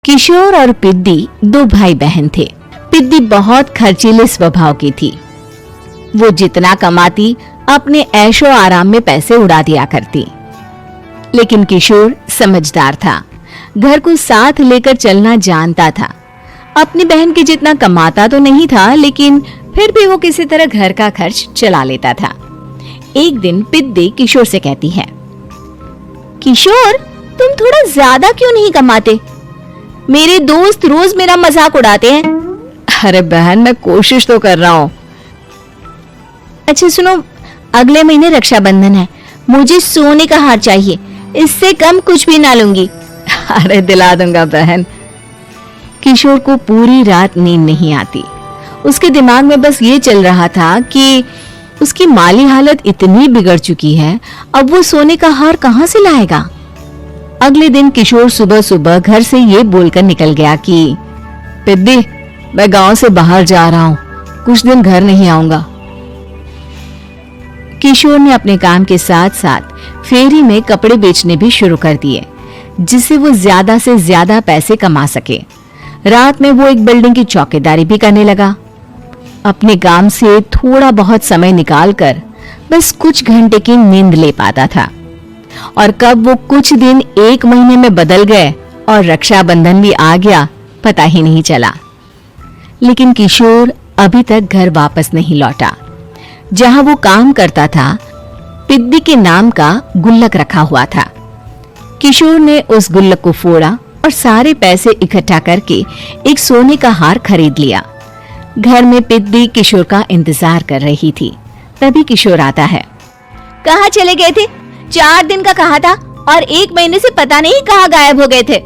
किशोर और पिद्दी दो भाई बहन थे। पिद्दी बहुत खर्चीले स्वभाव की थी। वो जितना कमाती अपने ऐशो आराम में पैसे उड़ा दिया करती। लेकिन किशोर समझदार था, घर को साथ लेकर चलना जानता था। अपनी बहन के जितना कमाता तो नहीं था, लेकिन फिर भी वो किसी तरह घर का खर्च चला लेता था। एक दिन पिद्दी किशोर से कहती है, किशोर, तुम थोड़ा ज्यादा क्यों नहीं कमाते? मेरे दोस्त रोज मेरा मजाक उड़ाते हैं। अरे बहन, मैं कोशिश तो कर रहा हूँ। अच्छा सुनो, अगले महीने रक्षाबंधन है, मुझे सोने का हार चाहिए, इससे कम कुछ भी ना लूंगी। अरे दिला दूंगा बहन। किशोर को पूरी रात नींद नहीं आती। उसके दिमाग में बस ये चल रहा था कि उसकी माली हालत इतनी बिगड़ चुकी है, अब वो सोने का हार कहाँ से लाएगा। अगले दिन किशोर सुबह सुबह घर से ये बोलकर निकल गया कि पिद्दी, मैं गांव से बाहर जा रहा हूँ, कुछ दिन घर नहीं आऊंगा। किशोर ने अपने काम के साथ साथ फेरी में कपड़े बेचने भी शुरू कर दिए, जिससे वो ज्यादा से ज्यादा पैसे कमा सके। रात में वो एक बिल्डिंग की चौकीदारी भी करने लगा। अपने काम से थोड़ा बहुत समय निकालकर बस कुछ घंटे की नींद ले पाता था। और कब वो कुछ दिन एक महीने में बदल गए और रक्षाबंधन भी आ गया, पता ही नहीं चला। लेकिन किशोर अभी तक घर वापस नहीं लौटा। जहां वो काम करता था, पिद्दी के नाम का गुल्लक रखा हुआ था। किशोर ने उस गुल्लक को फोड़ा और सारे पैसे इकट्ठा करके एक सोने का हार खरीद लिया। घर में पिद्दी किशोर का इंतजार कर रही थी। तभी किशोर आता है। कहाँ चले गए थे? 4 दिन का कहा था और 1 महीने से पता नहीं कहाँ गायब हो गए थे।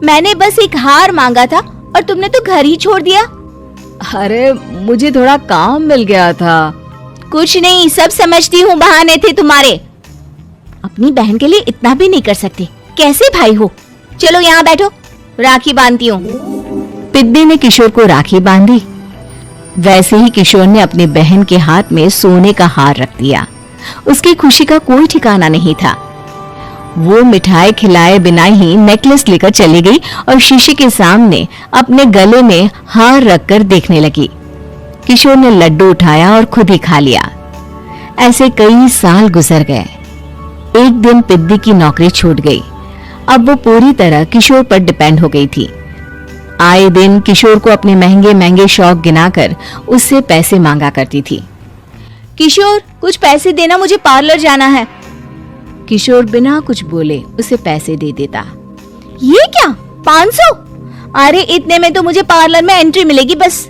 मैंने बस एक हार मांगा था और तुमने तो घर ही छोड़ दिया। अरे मुझे थोड़ा काम मिल गया था। कुछ नहीं, सब समझती हूँ, बहाने थे तुम्हारे। अपनी बहन के लिए इतना भी नहीं कर सकते, कैसे भाई हो? चलो यहाँ बैठो, राखी बांधती हूँ। पिद्दी ने किशोर को राखी बांधी। वैसे ही किशोर ने अपनी बहन के हाथ में सोने का हार रख दिया। उसकी खुशी का कोई ठिकाना नहीं था। वो मिठाई खिलाए बिना ही नेकलेस लेकर चली गई और शीशे के सामने अपने गले में हार रखकर देखने लगी। किशोर ने लड्डू उठाया और खुद ही खा लिया। ऐसे कई साल गुजर गए। एक दिन पिद्दी की नौकरी छूट गई। अब वो पूरी तरह किशोर पर डिपेंड हो गई थी। आए दिन किशोर को अपने महंगे महंगे शौक गिनाकर उससे पैसे मांगा करती थी। किशोर, कुछ पैसे देना, मुझे पार्लर जाना है। किशोर बिना कुछ बोले उसे पैसे दे देता। ये क्या, 500? अरे इतने में तो मुझे पार्लर में एंट्री मिलेगी बस।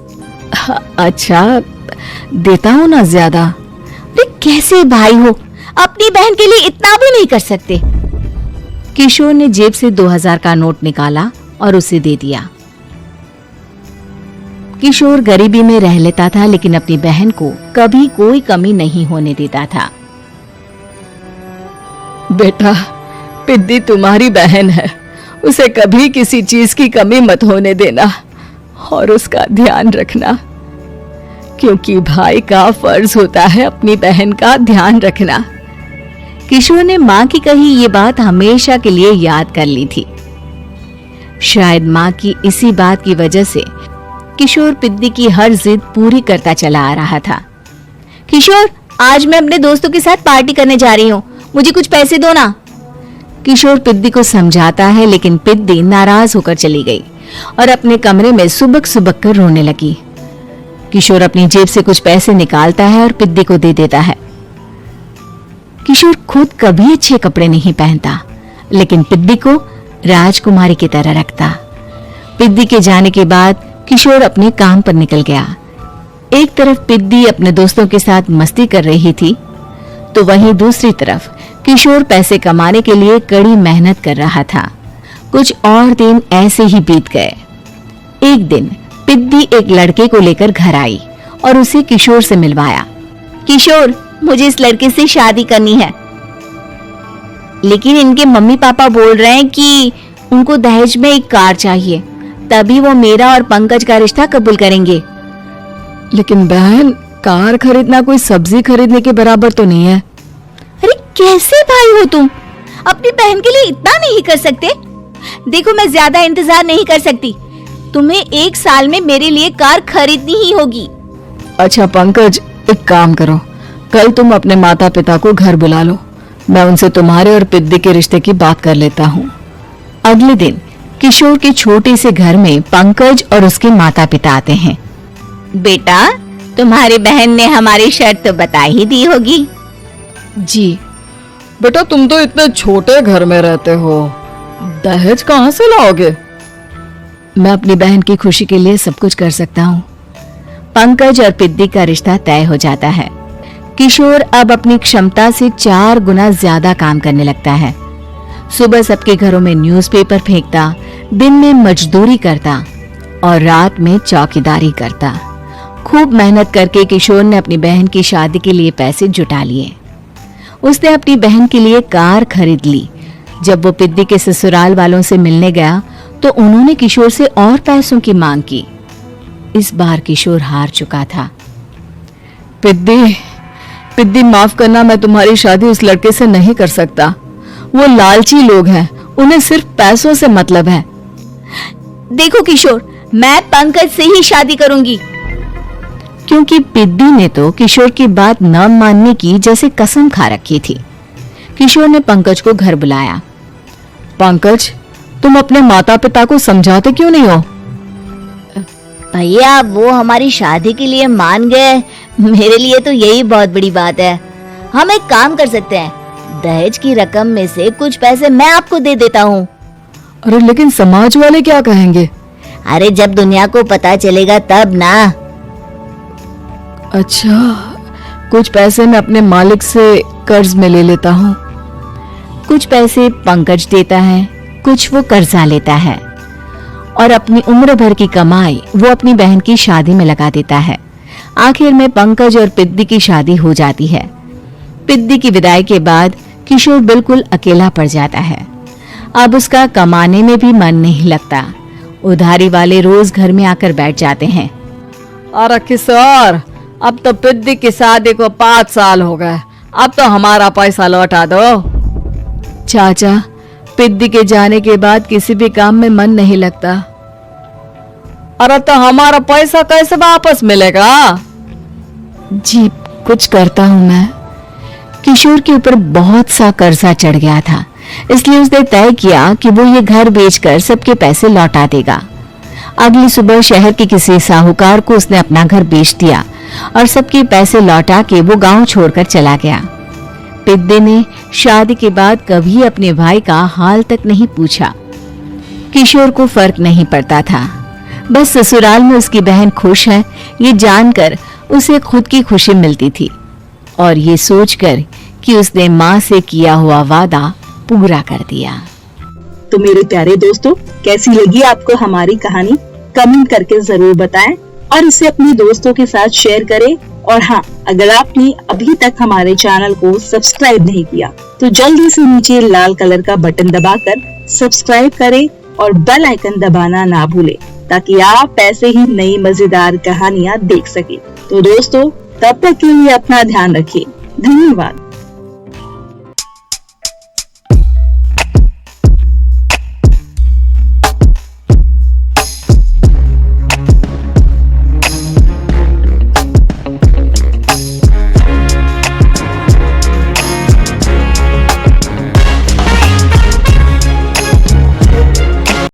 अच्छा, देता हूँ ना ज्यादा। अरे कैसे भाई हो, अपनी बहन के लिए इतना भी नहीं कर सकते। किशोर ने जेब से 2000 का नोट निकाला और उसे दे दिया। किशोर गरीबी में रह लेता था, लेकिन अपनी बहन को कभी कोई कमी नहीं होने देता था। बेटा, पिद्दी तुम्हारी बहन है, उसे कभी किसी चीज की कमी मत होने देना और उसका ध्यान रखना, क्योंकि भाई का फर्ज होता है अपनी बहन का ध्यान रखना। किशोर ने माँ की कही ये बात हमेशा के लिए याद कर ली थी। शायद माँ की इसी बात की वजह से किशोर पिद्दी की हर जिद पूरी करता चला आ रहा था। किशोर, आज मैं अपने दोस्तों के साथ पार्टी करने जा रही हूँ, मुझे कुछ पैसे दो ना। किशोर पिद्दी को समझाता है, लेकिन पिद्दी नाराज होकर चली गई और अपने कमरे में सुबक सुबक कर रोने लगी। किशोर अपनी जेब से कुछ पैसे निकालता है और पिद्दी को दे देता है। किशोर खुद कभी अच्छे कपड़े नहीं पहनता, लेकिन पिद्दी को राजकुमारी की तरह रखता। पिद्दी के जाने के बाद किशोर अपने काम पर निकल गया। एक तरफ पिद्दी अपने दोस्तों के साथ मस्ती कर रही थी, तो वहीं दूसरी तरफ किशोर पैसे कमाने के लिए कड़ी मेहनत कर रहा था। कुछ और दिन ऐसे ही बीत गए। एक दिन पिद्दी एक लड़के को लेकर घर आई और उसे किशोर से मिलवाया। किशोर, मुझे इस लड़के से शादी करनी है, लेकिन इनके मम्मी पापा बोल रहे हैं कि उनको दहेज में एक कार चाहिए, तभी वो मेरा और पंकज का रिश्ता कबूल करेंगे। लेकिन बहन, कार खरीदना कोई सब्जी खरीदने के बराबर तो नहीं है। अरे कैसे भाई हो तुम, अपनी बहन के लिए इतना नहीं कर सकते? देखो मैं ज्यादा इंतजार नहीं कर सकती, तुम्हें 1 साल में मेरे लिए कार खरीदनी ही होगी। अच्छा पंकज, एक काम करो, कल तुम अपने माता पिता को घर बुला लो, मैं उनसे तुम्हारे और पिद्दी के रिश्ते की बात कर लेता हूँ। अगले दिन किशोर के छोटे से घर में पंकज और उसके माता पिता आते हैं। बेटा, तुम्हारी बहन ने हमारी शर्त तो बता ही दी होगी। जी बेटा, तुम तो इतने छोटे घर में रहते हो, दहेज कहाँ से लाओगे? मैं अपनी बहन की खुशी के लिए सब कुछ कर सकता हूँ। पंकज और पिद्दी का रिश्ता तय हो जाता है। किशोर अब अपनी क्षमता से 4 गुना ज्यादा काम करने लगता है। सुबह सबके घरों में न्यूज़पेपर फेंकता, दिन में मजदूरी करता और रात में चौकीदारी करता। खूब मेहनत करके किशोर ने अपनी बहन की शादी के लिए पैसे जुटा लिए। उसने अपनी बहन के लिए कार खरीद ली। जब वो पिद्दी के ससुराल वालों से मिलने गया तो उन्होंने किशोर से और पैसों की मांग की। इस बार किशोर हार चुका था। पिद्दी माफ करना, मैं तुम्हारी शादी उस लड़के से नहीं कर सकता। वो लालची लोग हैं, उन्हें सिर्फ पैसों से मतलब है। देखो किशोर, मैं पंकज से ही शादी करूंगी। क्योंकि पिद्दी ने तो किशोर की बात न मानने की जैसे कसम खा रखी थी। किशोर ने पंकज को घर बुलाया। पंकज, तुम अपने माता पिता को समझाते क्यों नहीं हो? भैया, वो हमारी शादी के लिए मान गए, मेरे लिए तो यही बहुत बड़ी बात है। हम एक काम कर सकते हैं, दहेज की रकम में से कुछ पैसे मैं आपको दे देता हूँ। अरे लेकिन समाज वाले क्या कहेंगे? अरे जब दुनिया को पता चलेगा तब ना। अच्छा, कुछ पैसे मैं अपने मालिक से कर्ज में ले लेता हूँ। कुछ पैसे पंकज देता है, कुछ वो कर्जा लेता है और अपनी उम्र भर की कमाई वो अपनी बहन की शादी में लगा देता है। आखिर में पंकज और पिद्दी की शादी हो जाती है। पिद्दी की विदाई के बाद किशोर बिल्कुल अकेला पड़ जाता है। अब उसका कमाने में भी मन नहीं लगता। उधारी वाले रोज घर में आकर बैठ जाते हैं। अरे किशोर, अब तो पिद्दी की शादी को 5 साल हो गए, अब तो हमारा पैसा लौटा दो। चाचा, पिद्दी के जाने के बाद किसी भी काम में मन नहीं लगता। अरे तो हमारा पैसा कैसे वापस मिलेगा? जी, कुछ करता हूँ मैं। किशोर के ऊपर बहुत सा कर्जा चढ़ गया था, इसलिए उसने तय किया कि वो ये घर बेचकर सबके पैसे लौटा देगा। अगली सुबह शहर के किसी साहूकार को उसने अपना घर बेच दिया और सबके पैसे लौटा के वो गांव छोड़कर चला गया। पिद्दी ने शादी के बाद कभी अपने भाई का हाल तक नहीं पूछा। किशोर को फर्क नहीं पड़ता था, बस ससुराल में उसकी बहन खुश है ये जानकर उसे खुद की खुशी मिलती थी और ये सोचकर कि उसने माँ से किया हुआ वादा पूरा कर दिया। तो मेरे प्यारे दोस्तों, कैसी लगी आपको हमारी कहानी? कमेंट करके जरूर बताएं और इसे अपने दोस्तों के साथ शेयर करें। और हाँ, अगर आपने अभी तक हमारे चैनल को सब्सक्राइब नहीं किया तो जल्दी से नीचे लाल कलर का बटन दबाकर सब्सक्राइब करें और बेल आइकन दबाना ना भूलें, ताकि आप ऐसे ही नई मजेदार कहानियाँ देख सकें। तो दोस्तों, तब तक के लिए अपना ध्यान रखिए। धन्यवाद।